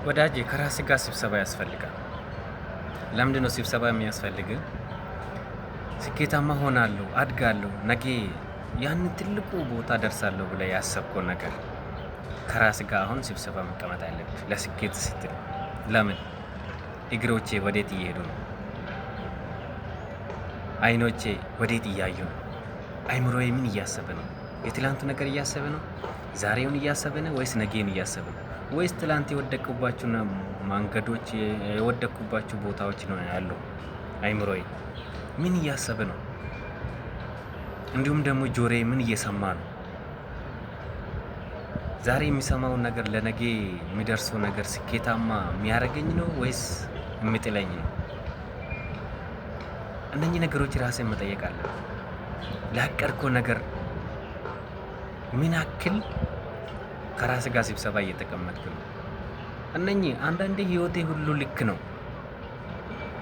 ወዳጄ ከራስ ጋር ስብሰባ ያስፈልጋል። ለምንድን ነው ስብሰባ የሚያስፈልግ? ስኬታማ ሆናለሁ፣ አድጋለሁ፣ ነገ ያን ትልቁ ቦታ ደርሳለሁ ብለህ ያሰብከው ነገር ከራስ ጋር አሁን ስብሰባ መቀመጥ አለብህ። ለስኬት ስትል ለምን እግሮቼ ወዴት እየሄዱ ነው? አይኖቼ ወዴት እያዩ ነው? አይምሮዬ ምን እያሰበ ነው? የትላንቱ ነገር እያሰበ ነው? ዛሬውን እያሰበ ነው ወይስ ነገን እያሰበ ነው? ወይስ ትላንት የወደቅኩባቸው መንገዶች የወደቅኩባቸው ቦታዎች ነው ያለው? አይምሮዬ ምን እያሰበ ነው? እንዲሁም ደግሞ ጆሮዬ ምን እየሰማ ነው? ዛሬ የሚሰማውን ነገር ለነገ የሚደርሰው ነገር ስኬታማ የሚያደርገኝ ነው ወይስ የሚጥለኝ ነው? እነኚህ ነገሮች ራስን መጠየቅ አለብን። ላቀድከው ነገር ምን ያክል ከራስ ጋር ስብሰባ እየተቀመጥክ ነው? እነኚህ አንዳንዴ ህይወቴ ሁሉ ልክ ነው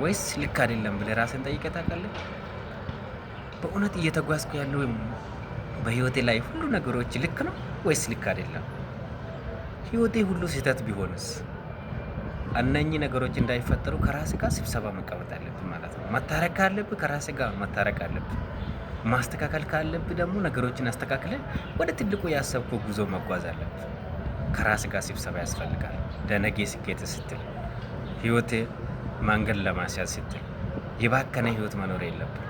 ወይስ ልክ አይደለም ብለህ ራስን ጠይቀህ ታውቃለህ? በእውነት እየተጓዝኩ ያለው በህይወቴ ላይ ሁሉ ነገሮች ልክ ነው ወይስ ልክ አይደለም? ህይወቴ ሁሉ ስህተት ቢሆንስ? እነኚህ ነገሮች እንዳይፈጠሩ ከራስ ጋር ስብሰባ መቀመጥ አለብን ማለት ነው። መታረቅ ካለብህ ከራስ ጋር መታረቅ አለብህ። ማስተካከል ካለብህ ደግሞ ነገሮችን አስተካክለ ወደ ትልቁ ያሰብከው ጉዞ መጓዝ አለብህ። ከራስ ጋር ስብሰባ ያስፈልጋል። ለነገ ስኬት ስትል ህይወቴ መንገድ ለማስያዝ ስትል የባከነ ህይወት መኖር የለብህ።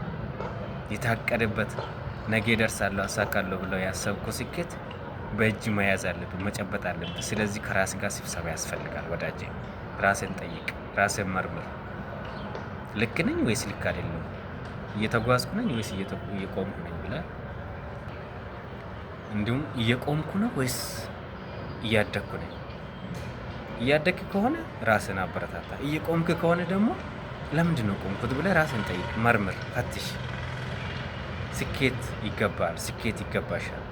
የታቀደበት ነገ ደርሳለሁ አሳካለሁ ብለው ያሰብከው ስኬት በእጅ መያዝ አለብህ፣ መጨበጥ አለብህ። ስለዚህ ከራስ ጋር ስብሰባ ያስፈልጋል ወዳጄ። ራስን ጠይቅ፣ ራስን መርምር። ልክ ነኝ ወይስ ልክ አይደለም? እየተጓዝኩ ነኝ ወይስ እየቆምኩ ነኝ ብለህ እንዲሁም እየቆምኩ ነው ወይስ እያደግኩ ነኝ? እያደግክ ከሆነ ራስን አበረታታ። እየቆምክ ከሆነ ደግሞ ለምንድን ነው ቆምኩት ብለህ ራስን ጠይቅ፣ መርምር፣ ፈትሽ። ስኬት ይገባል፣ ስኬት ይገባሻል።